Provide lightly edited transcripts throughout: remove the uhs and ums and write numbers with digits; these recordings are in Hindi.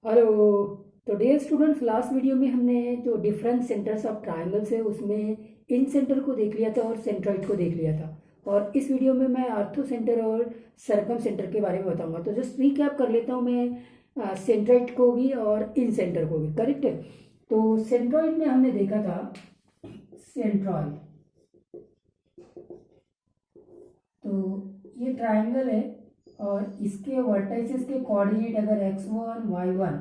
हेलो। तो डियर स्टूडेंट्स, लास्ट वीडियो में हमने जो डिफरेंट सेंटर्स ऑफ ट्रायंगल्स है उसमें इन सेंटर को देख लिया था और सेंट्रॉइड को देख लिया था। और इस वीडियो में मैं आर्थो सेंटर और सर्कम सेंटर के बारे में बताऊंगा। तो जस्ट रिकैप कर लेता हूँ मैं सेंट्रॉइड को भी और इन सेंटर को भी। करेक्ट है। तो सेंट्रॉइड में हमने देखा था सेंट्रॉइड। तो ये ट्रायंगल है और इसके वर्टाइसेस के कोऑर्डिनेट अगर x1 y1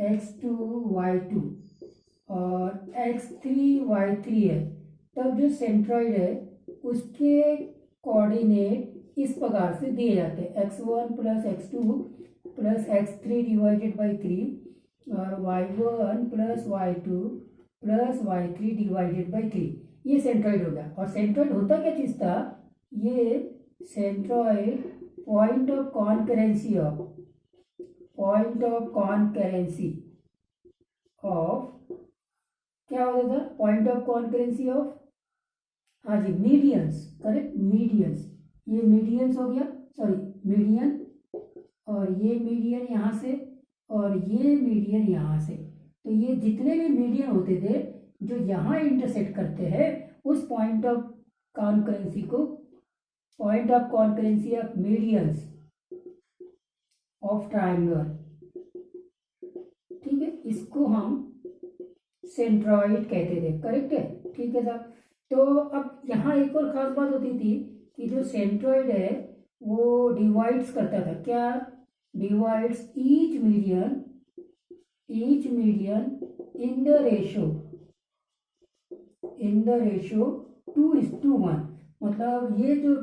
x2 y2 और x3 y3 है, तब जो सेंट्रॉइड है उसके कोऑर्डिनेट इस प्रकार से दिए जाते हैं x1 plus x2 plus x3 divided by 3 और y1 plus y2 plus y3 divided by 3। ये सेंट्रॉइड हो गया। और सेंट्रॉइड होता क्या चीज़ था? ये centroid point of concurrency of क्या होता था? पॉइंट ऑफ कॉन्करेंसी ऑफ, हाँ जी, मीडियंस। Correct, medians. ये मीडियंस हो गया, सॉरी मीडियन, और ये मीडियन यहाँ से और ये मीडियन यहाँ से। तो ये जितने भी मीडियन होते थे जो यहाँ इंटरसेक्ट करते हैं उस पॉइंट ऑफ कॉन्करेंसी को point of concurrency of medians of triangle, ठीक है, इसको हम सेंट्रॉइड कहते थे। करेक्ट है, ठीक है साहब। तो अब यहाँ एक और खास बात होती थी कि जो सेंट्रॉइड है वो डिवाइड्स करता था। क्या? Divides each median in the ratio 2:1। मतलब ये जो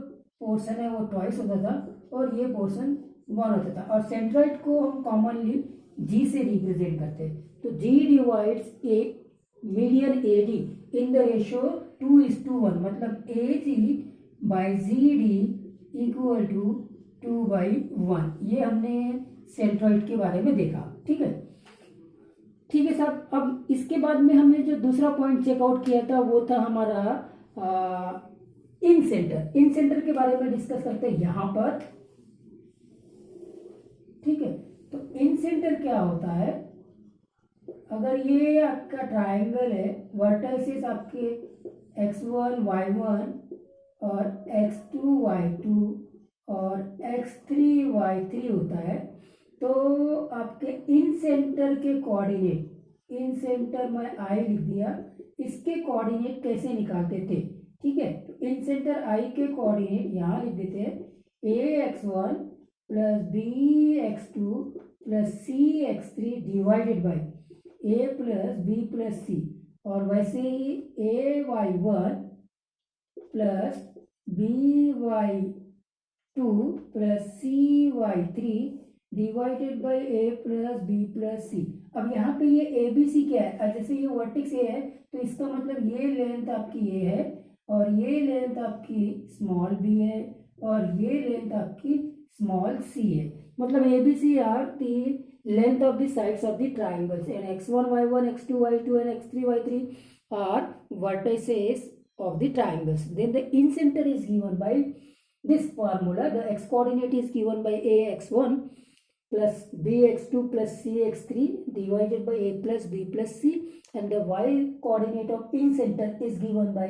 पोर्शन है वो ट्वाइस होता था और ये पोर्शन 1 होता था। और सेंट्रॉइड को हम कॉमनली जी से रिप्रेजेंट करते हैं। तो G divides A median A D in the ratio 2:1। मतलब A G by G D equal to 2/1। ये हमने सेंट्रॉइड के बारे में देखा। ठीक है, ठीक है साहब। अब इसके बाद में हमने जो दूसरा पॉइंट चेकआउट किया था वो था हमारा इन सेंटर। इन सेंटर के बारे में डिस्कस करते हैं यहां पर। ठीक है, तो इन सेंटर क्या होता है? अगर ये आपका ट्रायंगल है, वर्टाइसेस आपके x1 y1 और x2 y2 और x3 y3 होता है, तो आपके इन सेंटर के कोऑर्डिनेट, इन सेंटर में आई लिख दिया, इसके कोऑर्डिनेट कैसे निकालते थे? ठीक है, तो इन सेंटर आई के कोऑर्डिनेट यहाँ लिख देते हैं ax1 plus bx2 plus cx3 divided by a plus B plus C. और वैसे ही ay1 plus by2 plus cy3 divided by a plus B plus C. अब यहाँ पे ये ए बी सी क्या है? जैसे ये वर्टेक्स ए है तो इसका मतलब ये लेंथ आपकी ए है और ये लेंथ आपकी स्मॉल बी है और ये लेंथ आपकी स्मॉल सी है। मतलब A B C are the length of the sides of the triangles, and x1 y1 x2 y2 and x3 y3 are vertices of the triangles. Then the incenter is given by this formula. The x coordinate is given by ax1 plus bx2 plus cx3 divided by a plus b plus c, and the y coordinate of incenter is given by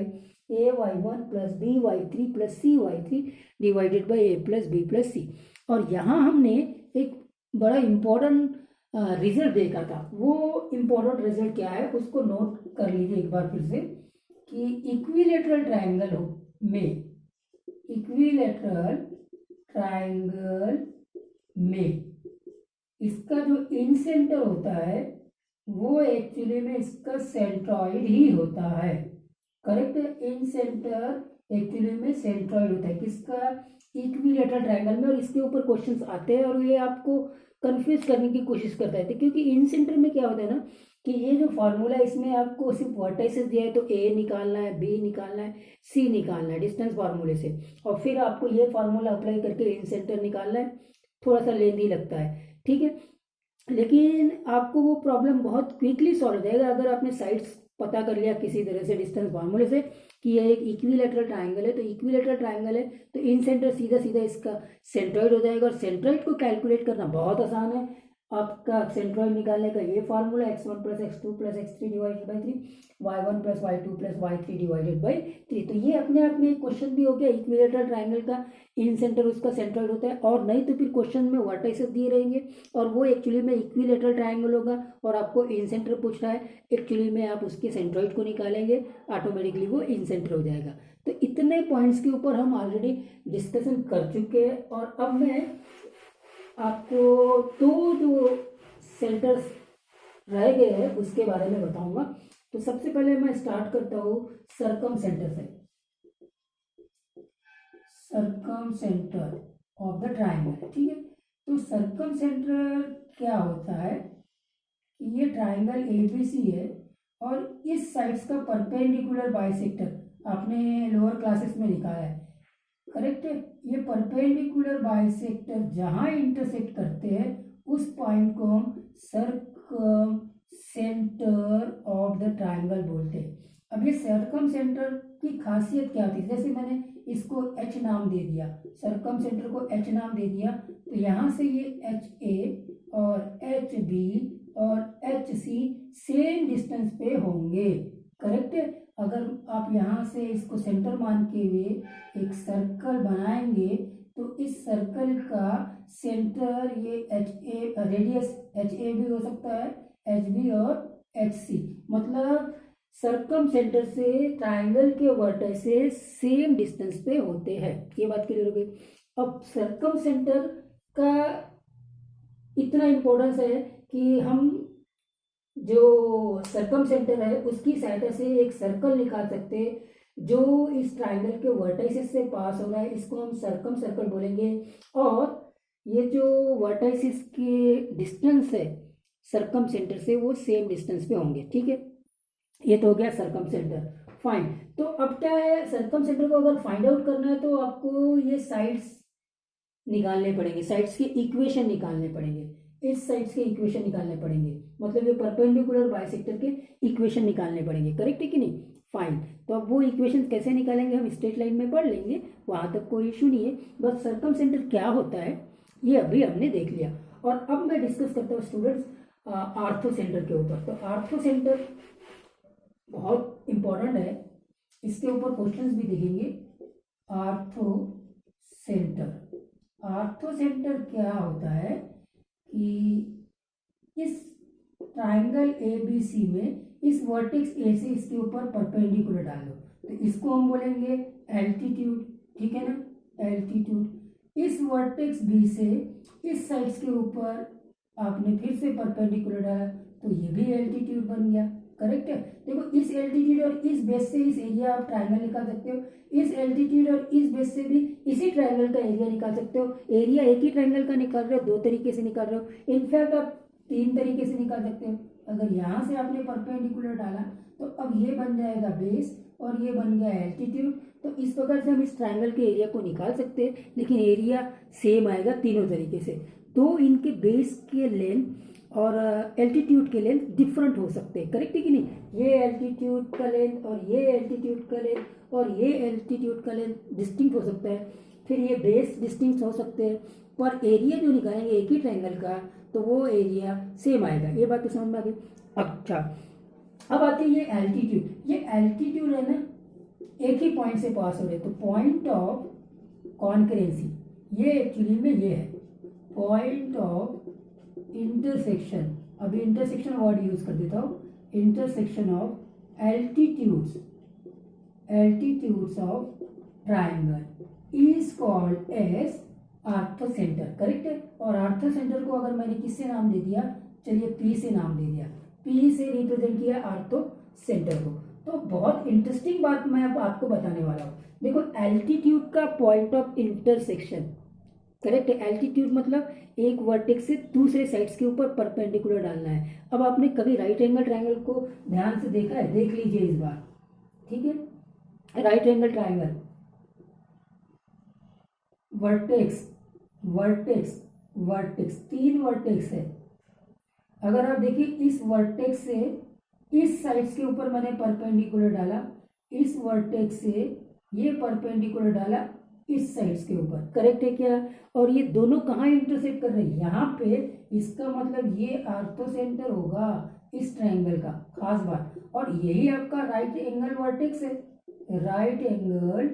ay1 plus by3 plus cy3 divided by a plus b plus c. और यहाँ हमने एक बड़ा इम्पोर्टेंट रिजल्ट देखा था। वो इम्पोर्टेंट रिजल्ट क्या है उसको नोट कर लीजिए एक बार फिर से कि इक्विलेटरल ट्रायंगल में इसका जो इन सेंटर होता है वो एक्चुअली में इसका सेंट्रॉइड ही होता है। करेक्ट है, इन सेंटर एक्चुअली में सेंट्रॉइड होता है किसका? इक्विलेटरल ट्रायंगल में। और इसके ऊपर क्वेश्चंस आते हैं और ये आपको कंफ्यूज करने की कोशिश करता है, क्योंकि इन सेंटर में क्या होता है ना कि ये जो फॉर्मूला है इसमें आपको सिर्फ वर्टाइसेस दिया है, तो ए निकालना है, बी निकालना है, सी निकालना है डिस्टेंस फार्मूले से, और फिर आपको ये फार्मूला अप्लाई करके इन सेंटर निकालना है। थोड़ा सा लेंदी लगता है, ठीक है, लेकिन आपको वो प्रॉब्लम बहुत क्विकली सॉल्व हो जाएगा अगर आपने साइड्स पता कर लिया किसी तरह से डिस्टेंस फार्मूले से कि ये एक इक्विलेटरल ट्रायंगल है। तो इक्विलेटरल ट्रायंगल है तो इन सेंटर सीधा सीधा इसका सेंट्रॉइड हो जाएगा। और सेंट्रॉइड को कैलकुलेट करना बहुत आसान है। आपका सेंट्रॉइड निकालने का ये formula x1 plus x2 plus x3 divided by 3, y1 plus y2 plus y3 divided by 3। तो ये अपने आप में एक क्वेश्चन भी हो गया, इक्विलेटरल ट्राइंगल का इन सेंटर उसका सेंट्रॉइड होता है। और नहीं तो फिर क्वेश्चन में वर्टिसेस दिए रहेंगे और वो एक्चुअली में इक्विलेटरल ट्राइंगल होगा और आपको इन सेंटर पूछ रहा है, एक्चुअली में आप उसके सेंट्रॉइड को निकालेंगे, ऑटोमेटिकली वो इन सेंटर हो जाएगा। तो इतने पॉइंट्स के ऊपर हम ऑलरेडी डिस्कशन कर चुके हैं और अब मैं आपको दो जो सेंटर्स रह गए हैं उसके बारे में बताऊंगा। तो सबसे पहले मैं स्टार्ट करता हूँ सरकम सेंटर से। सरकम सेंटर ऑफ द ट्राइंगल, ठीक है। तो सरकम सेंटर क्या होता है कि ये ट्राइंगल एबीसी है और इस साइड्स का परपेंडिकुलर बाइसेक्टर आपने लोअर क्लासेस में लिखा है, करेक्ट है। ये परपेंडिकुलर बाइसेक्टर जहां इंटरसेक्ट करते हैं उस पॉइंट को हम सरकम सेंटर ऑफ द ट्राइंगल बोलते हैं। अब ये सरकम सेंटर की खासियत क्या होती है, जैसे मैंने इसको एच नाम दे दिया, सरकम सेंटर को एच नाम दे दिया, तो यहाँ से ये एच ए और एच बी और एच सी सेम डिस्टेंस पे होंगे, करेक्ट है। अगर आप यहाँ से इसको सेंटर मान के हुए एक सर्कल बनाएंगे तो इस सर्कल का सेंटर ये H A, radius H A भी हो सकता है, एच बी और एच सी, मतलब सर्कम सेंटर से ट्राइंगल के वर्टिसेस सेम डिस्टेंस पे होते हैं। ये बात क्लियर हो गई। अब सर्कम सेंटर का इतना इम्पोर्टेंस है कि हम जो सर्कम सेंटर है उसकी सहायता से एक सर्कल निकाल सकते हैं जो इस ट्राइंगल के वर्टिसेस से पास हो रहा है, इसको हम सर्कम सर्कल बोलेंगे। और ये जो वर्टिसेस के डिस्टेंस है सर्कम सेंटर से वो सेम डिस्टेंस पे होंगे, ठीक है। ये तो हो गया सर्कम सेंटर, फाइन। तो अब क्या है, सर्कम सेंटर को अगर फाइंड आउट करना है तो आपको ये साइड्स निकालने पड़ेंगे, साइड्स के इक्वेशन निकालने पड़ेंगे, इस साइड्स के इक्वेशन निकालने पड़ेंगे, मतलब ये परपेंडिकुलर बाइसेक्टर के इक्वेशन निकालने पड़ेंगे, करेक्ट है कि नहीं, फाइन। तो अब वो इक्वेशन कैसे निकालेंगे हम स्ट्रेट लाइन में पढ़ लेंगे, वहां तक कोई इशू नहीं है। बस सर्कम सेंटर क्या होता है ये अभी हमने देख लिया। और अब मैं डिस्कस करता हूँ स्टूडेंट्स आर्थो सेंटर के ऊपर। तो आर्थो सेंटर बहुत इंपॉर्टेंट है, इसके ऊपर क्वेश्चंस भी दिखेंगे। आर्थो सेंटर, आर्थो सेंटर क्या होता है कि इस ट्राइंगल एबीसी में इस वर्टेक्स ए से इसके ऊपर परपेंडिकुलर डालो तो इसको हम बोलेंगे एल्टीट्यूड, ठीक है ना, एल्टीट्यूड। इस वर्टेक्स बी से इस साइड्स के ऊपर आपने फिर से परपेंडिकुलर डाला तो ये भी एल्टीट्यूड बन गया, करेक्ट है। देखो इस एल्टीट्यूड और इस बेस से इस एरिया आप ट्राइंगल निकाल सकते हो, इस एल्टीट्यूड और इस बेस से भी इसी ट्राइंगल का एरिया निकाल सकते हो। एरिया एक ही ट्राइंगल का निकाल रहे हो, दो तरीके से निकाल रहे हो, इनफैक्ट आप तीन तरीके से निकाल सकते हो। अगर यहाँ से आपने परपेंडिकुलर डाला तो अब ये बन जाएगा बेस और ये बन गया एल्टीट्यूड। तो इस प्रकार से हम इस ट्राइंगल के एरिया को निकाल सकते हैं, लेकिन एरिया सेम आएगा तीनों तरीके से। तो इनके बेस के लेंथ और एल्टीट्यूड के लेंथ डिफरेंट हो सकते हैं, करेक्ट है कि नहीं। ये एल्टीट्यूड का लेंथ और ये एल्टीट्यूड का लेंथ और ये एल्टीट्यूड का लेंथ डिस्टिंक्ट हो सकता है, फिर ये बेस डिस्टिंक्ट हो सकते हैं, पर एरिया जो निकालेंगे एक ही ट्राइंगल का तो वो एरिया सेम आएगा। ये बात तो समझ में आ गई। अच्छा अब आती है ये एल्टीट्यूड। ये एल्टीट्यूड है ना एक ही पॉइंट से पास हो रहे, तो पॉइंट ऑफ कॉन्करेंसी ये एक्चुअली में ये है पॉइंट ऑफ इंटरसेक्शन। अभी इंटरसेक्शन वर्ड यूज कर देता हूँ, intersection of altitudes, altitudes of triangle is called as orthocentre, correct है। और आर्थो सेंटर को अगर मैंने किससे नाम दे दिया, चलिए पी से नाम दे दिया, पी से रिप्रेजेंट किया आर्थो सेंटर को। तो बहुत इंटरेस्टिंग बात मैं अब आपको बताने वाला हूँ। देखो एल्टीट्यूड का पॉइंट ऑफ इंटरसेक्शन, करेक्ट है। एल्टीट्यूड मतलब एक वर्टेक्स से दूसरे साइड्स के ऊपर परपेंडिकुलर डालना है। अब आपने कभी राइट एंगल ट्राइंगल को ध्यान से देखा है, देख लीजिए इस बार, ठीक है। Right angle triangle vertex vertex vertex तीन वर्टेक्स है। अगर आप देखिए इस वर्टेक्स से इस साइड्स के ऊपर मैंने परपेंडिकुलर डाला, इस वर्टेक्स से ये परपेंडिकुलर डाला, इस साइड्स के ऊपर, करेक्ट है क्या? और ये दोनों कहाँ इंटरसेक्ट कर रहे हैं? यहाँ पे। इसका मतलब ये आर्थो सेंटर होगा इस ट्रायंगल का, खास बात। और यही आपका राइट एंगल वर्टेक्स है, राइट एंगल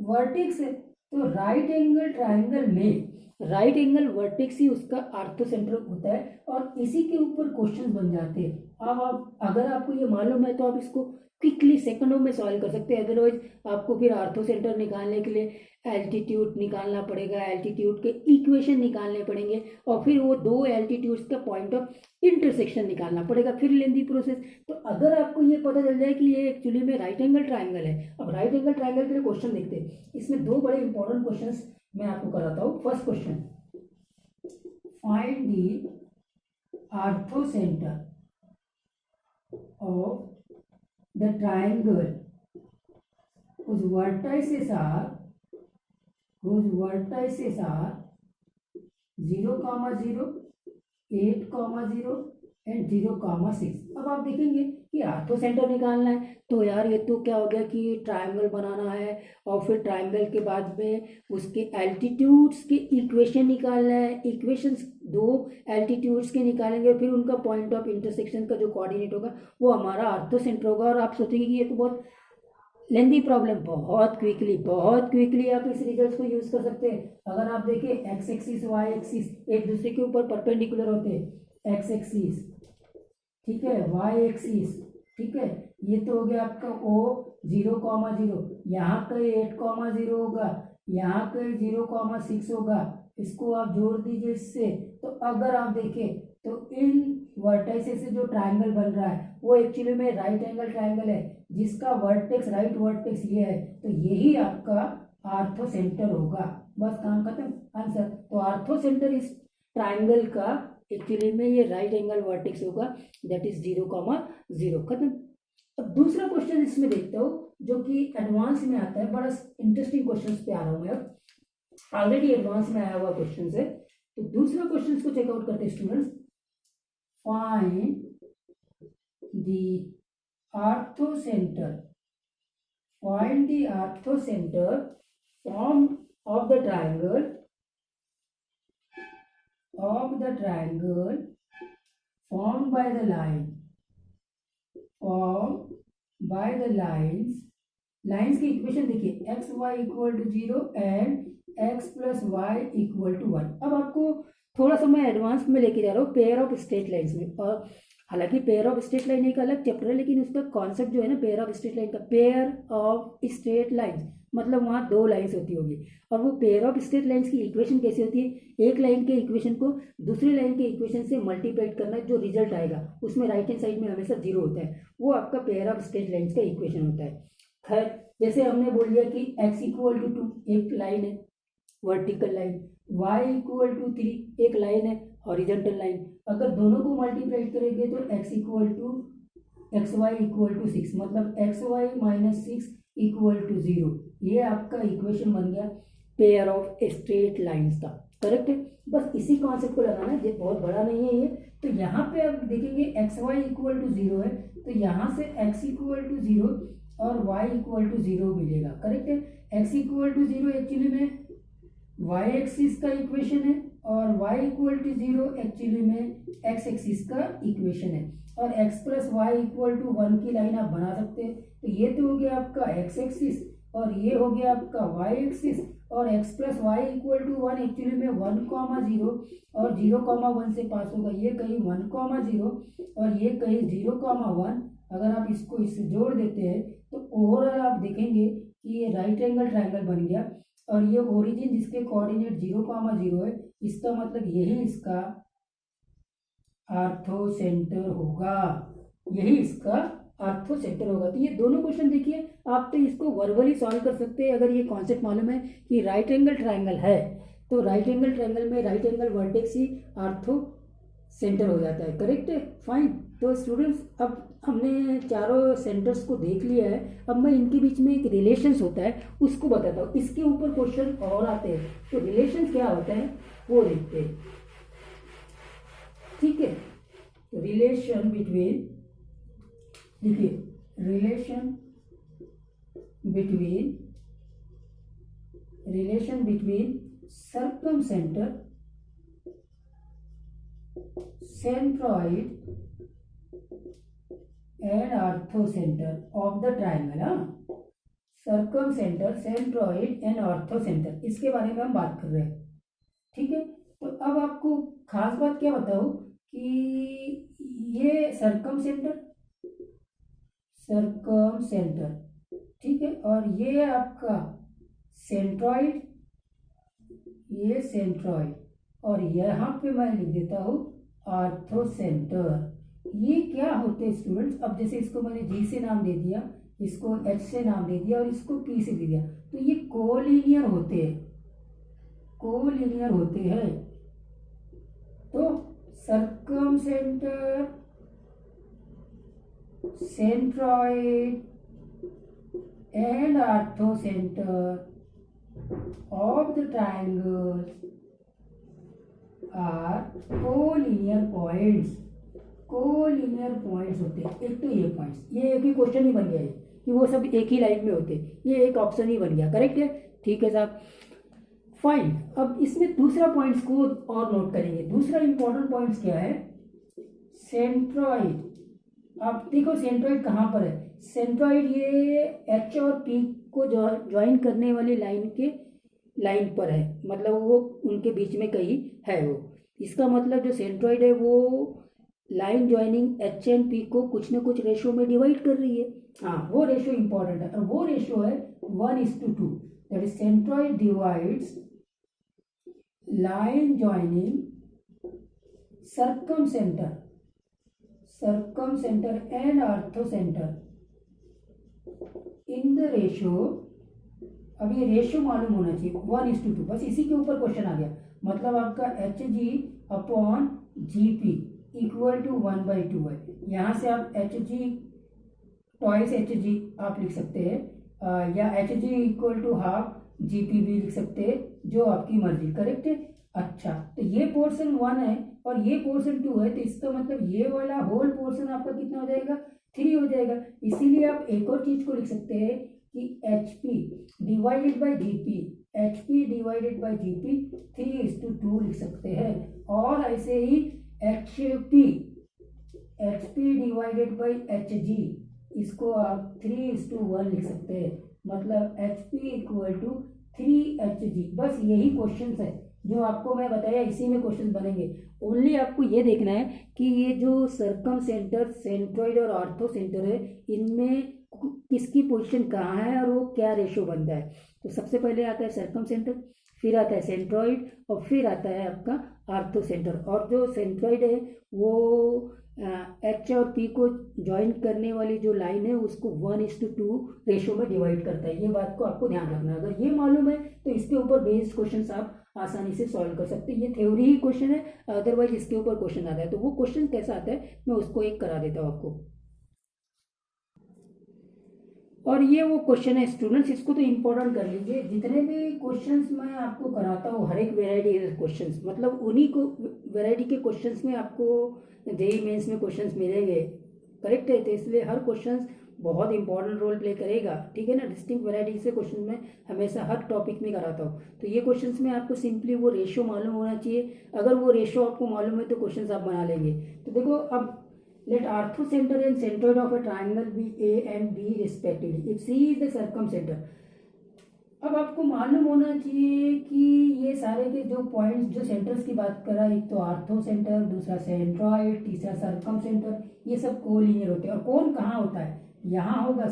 वर्टेक्स है। तो राइट एंगल ट्रायंगल में राइट एंगल वर्टेक्स ही उसका आर्थो सेंटर होता है, और इसी के ऊपर क्वेश्चन बन जाते हैं। अब आप अगर आपको ये मालूम है तो आप इसको क्विकली सेकंडों में सॉल्व कर सकते हैं। अदरवाइज आपको फिर आर्थो सेंटर निकालने के लिए एल्टीट्यूड निकालना पड़ेगा, एल्टीट्यूड के इक्वेशन निकालने पड़ेंगे, और फिर वो दो एल्टीट्यूड्स का पॉइंट ऑफ इंटरसेक्शन निकालना पड़ेगा, फिर लेंदी प्रोसेस। तो अगर आपको ये पता चल जाए कि ये एक्चुअली में राइट एंगल ट्राइंगल है। अब राइट एंगल ट्राइंगल के लिए क्वेश्चन देखते हैं। इसमें दो बड़े इंपॉर्टेंट क्वेश्चन मैं आपको कराता हूँ। First question, find the ortho centre of the triangle whose vertices are 0, 8, 0 and 0, 6। अब आप देखेंगे कि आर्थो सेंटर निकालना है, तो यार ये तो क्या हो गया कि ट्रायंगल बनाना है, और फिर ट्रायंगल के बाद में उसके एल्टीट्यूड्स के इक्वेशन निकालना है। इक्वेशंस दो एल्टीट्यूड्स के निकालेंगे, फिर उनका पॉइंट ऑफ इंटरसेक्शन का जो कोऑर्डिनेट होगा वो हमारा आर्थो सेंटर होगा। और आप सोचेंगे कि ये तो बहुत लेंदी प्रॉब्लम, बहुत क्विकली आप इस रिजल्ट को यूज कर सकते हैं। अगर आप देखें एक्स एक्सिस वाई एक्सिस एक दूसरे के ऊपर परपेंडिकुलर होते हैं, एक्स एक्सिस ठीक है, वाई एक्सिस ठीक है, ये तो हो गया आपका ओ 0, 0, यहाँ कहीं 8, 0 होगा, यहाँ कहीं 0, 6 होगा। इसको आप जोड़ दीजिए इससे। तो अगर आप देखें तो इन वर्टाइसेस से जो ट्रायंगल बन रहा है वो एक्चुअली में राइट एंगल ट्रायंगल है, जिसका वर्टेक्स राइट वर्टेक्स ये है, तो यही आपका आर्थो सेंटर होगा। बस काम खत्म, आंसर। तो आर्थो सेंटर इस ट्रायंगल का एक्चुअली में ये राइट एंगल वर्टेक्स होगा, दैट इज 0, 0, खत्म। अब दूसरा क्वेश्चन इसमें देखता हूँ जो कि एडवांस में आता है। बड़ा इंटरेस्टिंग क्वेश्चन पे आ रहा हूँ मैं, अब ऑलरेडी एडवांस में आया हुआ क्वेश्चन है। तो दूसरा क्वेश्चन को चेकआउट करते हैं students. Find the ortho centre, find the artho center formed of the triangle formed by the lines lines की इक्वेशन देखिए, x y equal to 0 and x plus y equal to 1। अब आपको थोड़ा सा मैं एडवांस में लेके जा रहा हूँ पेयर ऑफ स्ट्रेट लाइन्स में। और हालांकि पेयर ऑफ स्ट्रेट लाइन एक अलग चैप्टर है, लेकिन उसका कॉन्सेप्ट जो है ना पेयर ऑफ स्ट्रेट लाइन का, पेयर ऑफ स्ट्रेट लाइन्स मतलब वहाँ दो लाइन्स होती होगी। और वो पेयर ऑफ स्ट्रेट लाइन्स की इक्वेशन कैसे होती है? एक लाइन के इक्वेशन को दूसरी लाइन के इक्वेशन से मल्टीप्लाइड करना, जो रिजल्ट आएगा उसमें राइट हैंड साइड में हमेशा 0 होता है, वो आपका पेयर ऑफ स्ट्रेट लाइन्स का इक्वेशन होता है। खैर, जैसे हमने बोल दिया कि x इक्वल टू 2 एक लाइन है vertical line, y equal to 3 एक लाइन है हॉरिजॉन्टल लाइन। अगर दोनों को मल्टीप्लाई करेंगे तो x equal to x y equal to 6, मतलब x y minus 6 equal to 0। ये आपका इक्वेशन बन गया पेयर ऑफ स्ट्रेट लाइन्स का, करेक्ट है। बस इसी कॉन्सेप्ट को लगाना है, ये बहुत बड़ा नहीं है ये। तो यहाँ पे आप देखेंगे एक्स वाई इक्वल टू 0 है, तो यहाँ से x इक्वल टू 0 और y इक्वल टू 0 मिलेगा, करेक्ट है। x इक्वल टू 0 एक्चुअली में y एक्सिस का इक्वेशन है, और y इक्वल टू 0 एक्चुअली में x एक्सिस का इक्वेशन है। और x plus y equal to 1 की लाइन आप बना सकते हैं। तो ये तो हो गया आपका x एक्सिस, और ये हो गया आपका y एक्सिस, और x plus y equal to 1 actually में 1, 0 और 0, 1 से पास होगा। ये कहीं 1, 0 और ये कहीं 0, 1। अगर आप इसको इससे जोड़ देते हैं तो ओवरऑल आप देखेंगे कि ये राइट एंगल ट्रायंगल बन गया। और ये ओरिजिन जिसके कोऑर्डिनेट 0, 0 है, इसका मतलब यही इसका आर्थो सेंटर होगा, यही इसका आर्थो सेंटर होगा। तो ये दोनों क्वेश्चन देखिए, आप तो इसको वर्बली सॉल्व कर सकते हैं अगर ये कॉन्सेप्ट मालूम है कि राइट एंगल ट्रायंगल है, तो राइट एंगल ट्रायंगल में राइट एंगल वर्टेक्स ही आर्थो सेंटर हो जाता है, करेक्ट है, फाइन। तो स्टूडेंट्स, अब हमने चारों सेंटर्स को देख लिया है। अब मैं इनके बीच में एक रिलेशंस होता है उसको बताता हूँ। इसके ऊपर क्वेश्चन और आते हैं, तो रिलेशंस क्या होता है वो देखते हैं, ठीक है। रिलेशन बिटवीन, देखिए relation between relation between circumcenter, centroid and orthocenter of the triangle. हाँ, सर्कमसेंटर, सेंट्रॉइड एंड ऑर्थोसेंटर, इसके बारे में हम बात कर रहे हैं. ठीक है, तो अब आपको खास बात क्या बताऊं कि ये सर्कमसेंटर, ठीक है, और ये आपका सेंट्रॉइड, ये सेंट्रॉइड, और यहाँ पे मैं लिख देता हूँ ऑर्थोसेंटर. ये क्या होते हैं स्टूडेंट्स? अब जैसे इसको मैंने जी से नाम दे दिया, इसको एच से नाम दे दिया और इसको पी से दे दिया, तो ये कोलिनियर होते हैं, कोलिनियर होते हैं. तो circumcentre, centroid and orthocenter of the triangles are collinear points. Collinear points होते हैं. एक तो ये पॉइंट्स, ये एक ही क्वेश्चन ही बन गया है कि वो सब एक ही लाइन में होते हैं, ये एक ऑप्शन ही बन गया. करेक्ट है, ठीक है साहब, फाइन. अब इसमें दूसरा पॉइंट्स को और नोट करेंगे. दूसरा इंपॉर्टेंट पॉइंट्स क्या है? सेंट्रॉइड. आप देखो सेंट्रॉइड कहाँ पर है. सेंट्रॉइड ये एच और पी को ज्वाइन करने वाली लाइन पर है, मतलब वो उनके बीच में कहीं है वो. इसका मतलब जो सेंट्रॉइड है वो line joining H and P को कुछ न कुछ रेशो में डिवाइड कर रही है. हाँ, वो रेशो इंपॉर्टेंट है, और वो रेशो है 1:2. That is centroid divides line joining circumcenter and orthocenter in the ratio. अब ये रेशियो मालूम होना चाहिए 1:2. बस इसी के ऊपर क्वेश्चन आ गया. मतलब आपका H G upon G P equal to 1/2 है. यहाँ से आप H G twice H G आप लिख सकते हैं, या H G equal to half G P भी लिख सकते हैं, जो आपकी मर्जी. करेक्ट है. अच्छा, तो ये पोर्शन 1 है और ये पोर्शन 2 है, तो इसका मतलब ये वाला होल पोर्शन आपका कितना हो जाएगा? 3 हो जाएगा. इसीलिए आप एक और चीज को लिख सकते हैं कि H P divided by G P, H P divided by G P 3:2 लिख सकते हैं. और ऐसे ही H P divided by H G, इसको आप 3:1 लिख सकते हैं. मतलब एच पी इक्वल टू 3 बस यही क्वेश्चन है जो आपको मैं बताया, इसी में क्वेश्चन बनेंगे. ओनली आपको ये देखना है कि ये जो सर्कमसेंटर, सेंट्रॉइड और ऑर्थोसेंटर है, इनमें किसकी पोजीशन कहाँ है और वो क्या रेशो बनता है. तो सबसे पहले आता है सर्कमसेंटर, फिर आता है सेंट्रॉइड, और फिर आता है आपका ऑर्थोसेंटर. और जो सेंट्रॉइड है वो एच और पी को ज्वाइन करने वाली जो लाइन है उसको 1:2 रेशो में डिवाइड करता है. ये बात को आपको ध्यान रखना है. अगर ये मालूम है तो इसके ऊपर बेस्ड क्वेश्चन आप आसानी से सॉल्व कर सकते हैं. ये थ्योरी ही क्वेश्चन है, अदरवाइज इसके ऊपर क्वेश्चन आता है. तो वो क्वेश्चन कैसा आता है मैं उसको एक करा देता हूँ आपको. और ये वो क्वेश्चन है स्टूडेंट्स, इसको तो इम्पोर्टेंट कर लीजिए. जितने भी क्वेश्चंस मैं आपको कराता हूँ, हर एक वेराइटी के क्वेश्चंस, मतलब उन्हीं को वेराइटी के क्वेश्चंस में आपको जेईई मेंस में क्वेश्चंस मिलेंगे. करेक्ट है. तो इसलिए हर क्वेश्चंस बहुत इंपॉर्टेंट रोल प्ले करेगा. ठीक है ना. डिस्टिंक्ट वेराइटी से क्वेश्चन में हमेशा हर टॉपिक में कराता हूँ. तो ये क्वेश्चंस में आपको सिंपली वो रेशियो मालूम होना चाहिए. अगर वो रेशियो आपको मालूम है तो क्वेश्चन आप बना लेंगे. तो देखो, अब let orthocenter and centroid of a triangle be A and B respectively if C is the circumcenter. अब आपको मालूम होना चाहिए कि ये सारे के जो पॉइंट्स, जो सेंटर्स की बात कर रहा है, एक तो ऑर्थोसेंटर, दूसरा सेंट्रॉइड, तीसरा सर्कमसेंटर, ये सब कोलिनियर होते हैं. और कौन कहाँ होता है? यहाँ होगा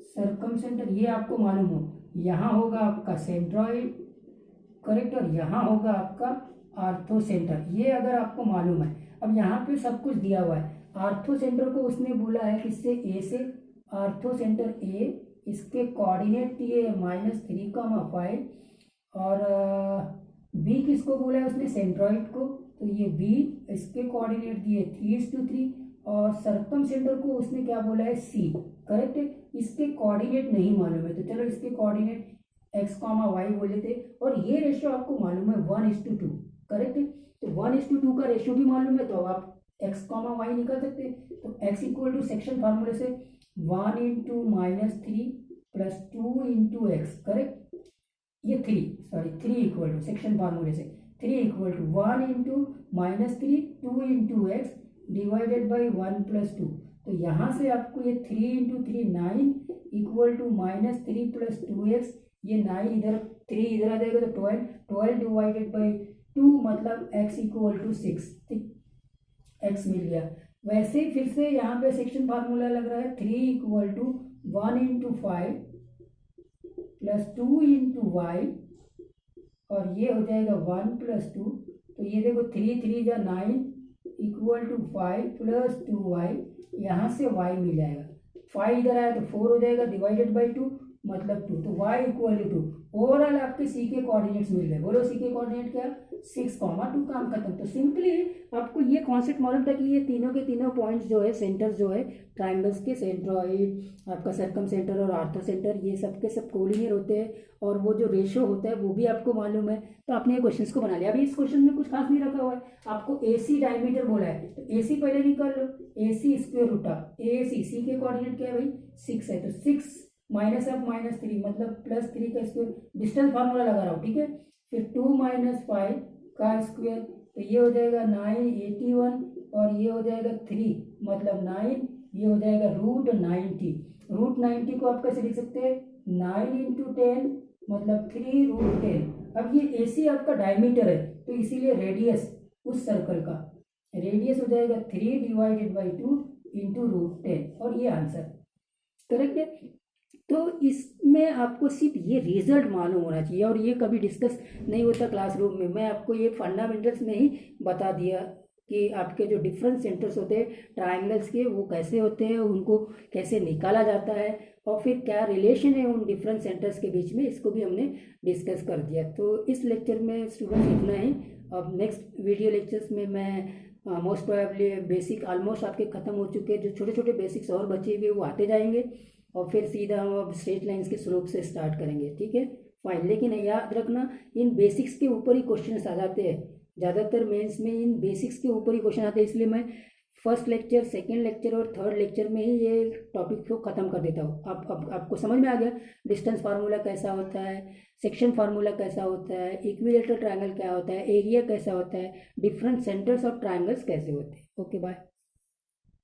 सर्कमसेंटर, ये आपको मालूम हो. यहाँ होगा आपका सेंट्रॉइड, करेक्ट, और यहाँ होगा आपका ऑर्थोसेंटर. ये अगर आपको मालूम है. अब यहाँ पे सब कुछ दिया हुआ है. ऑर्थोसेंटर को उसने बोला है किससे? ए से. ऑर्थोसेंटर ए, इसके कोऑर्डिनेट दिए -3,5, और बी किसको बोला है उसने? सेंट्रॉइड को. तो ये बी, इसके कोऑर्डिनेट दिए 3:3, और सर्कमसेंटर को उसने क्या बोला है? सी. करेक्ट है. इसके कोऑर्डिनेट नहीं मालूम है, तो चलो इसके कोऑर्डिनेट x, y बोल लेते. और ये रेशियो आपको मालूम है 1:2. करेक्ट है. तो 1:2 का रेशियो भी मालूम है, तो आप x, y निकाल सकते हैं. तो x इक्वल टू सेक्शन फार्मूले से 1 × -3, प्लस 2 इंटू एक्स, करेक्ट। ये 3 इक्वल टू सेक्शन फार्मूले से 3 equal to 1 into -3 2 into x divided by 1 plus 2। तो यहाँ से आपको ये 3 into 3 9 equal to -3 plus 2x, ये 9 इधर 3 इधर आ जाएगा तो 12 डिवाइडेड बाई 2 मतलब x इक्वल टू 6, ठीक, x मिल गया। वैसे ही फिर से यहाँ पे सेक्शन फार्मूला लग रहा है 3 equal to 1 into 5 plus 2 into y, और ये हो जाएगा 1 प्लस 2। तो ये देखो 3 3 जा 9 इक्वल टू 5 प्लस 2y, यहाँ से y मिल जाएगा। 5 इधर आया तो 4 हो जाएगा डिवाइडेड बाई 2 मतलब 2, तो y इक्वल टू 2। ओवरऑल आपके सी के कोऑर्डिनेट्स मिल गए। बोलो सी के कोऑर्डिनेट क्या, 6,2, काम खत्म। तो सिंपली आपको ये कॉन्सेप्ट मालूम था कि ये तीनों के तीनों पॉइंट्स जो है, सेंटर्स जो है ट्राइंगल्स के, सेंट्रॉइड, आपका सर्कम सेंटर और आर्थो सेंटर, ये सब के सब कोलिनियर होते हैं, और वो जो रेशो होता है वो भी आपको मालूम है। तो आपने ये क्वेश्चंस को बना लिया। अभी इस क्वेश्चन में कुछ खास नहीं रखा हुआ है, आपको AC डायमीटर बोला है तो AC पहले निकाल लो, AC square root of AC, C के कोऑर्डिनेट क्या है भाई 6 है, तो 6 माइनस ऑफ -3 मतलब +3 का स्क्वायर, डिस्टेंस फार्मूला लगा रहा हूँ, ठीक है। फिर 2 - 5 का स्क्वायर, तो ये हो जाएगा 981, और ये हो जाएगा 3 मतलब 9, ये हो जाएगा √90। √90 को आप कैसे लिख सकते हैं, 9 इंटू 10 मतलब 3√10। अब ये AC आपका डायमीटर है, तो इसीलिए रेडियस उस सर्कल का रेडियस हो जाएगा 3 डिवाइडेड बाई 2 इंटू √10, और ये आंसर करेक्ट है। तो इसमें आपको सिर्फ ये रिजल्ट मालूम होना चाहिए, और ये कभी डिस्कस नहीं होता क्लासरूम में। मैं आपको ये फंडामेंटल्स में ही बता दिया कि आपके जो डिफरेंट सेंटर्स होते हैं ट्रायंगल्स के, वो कैसे होते हैं, उनको कैसे निकाला जाता है, और फिर क्या रिलेशन है उन डिफरेंट सेंटर्स के बीच में, इसको भी हमने डिस्कस कर दिया। तो इस लेक्चर में स्टूडेंट्स इतना ही। अब नेक्स्ट वीडियो लेक्चर्स में मैं मोस्ट प्रोबेबली बेसिक ऑलमोस्ट आपके ख़त्म हो चुके हैं, जो छोटे छोटे बेसिक्स और बचे हुए वो आते जाएंगे, और फिर सीधा हम अब स्ट्रेट लाइंस के स्लोप से स्टार्ट करेंगे, ठीक है फाइन। लेकिन याद रखना इन बेसिक्स के ऊपर ही क्वेश्चन आ जाते हैं, ज़्यादातर मेंस में इन बेसिक्स के ऊपर ही क्वेश्चन आते हैं, इसलिए मैं फर्स्ट लेक्चर, सेकेंड लेक्चर और थर्ड लेक्चर में ही ये टॉपिक को ख़त्म कर देता हूँ। आपको समझ में आ गया डिस्टेंस फार्मूला कैसा होता है, सेक्शन फार्मूला कैसा होता है, इक्विलेटरल ट्रायंगल क्या होता है, एरिया कैसा होता है, डिफरेंट सेंटर्स ऑफ ट्रायंगल्स कैसे होते हैं। Okay bye.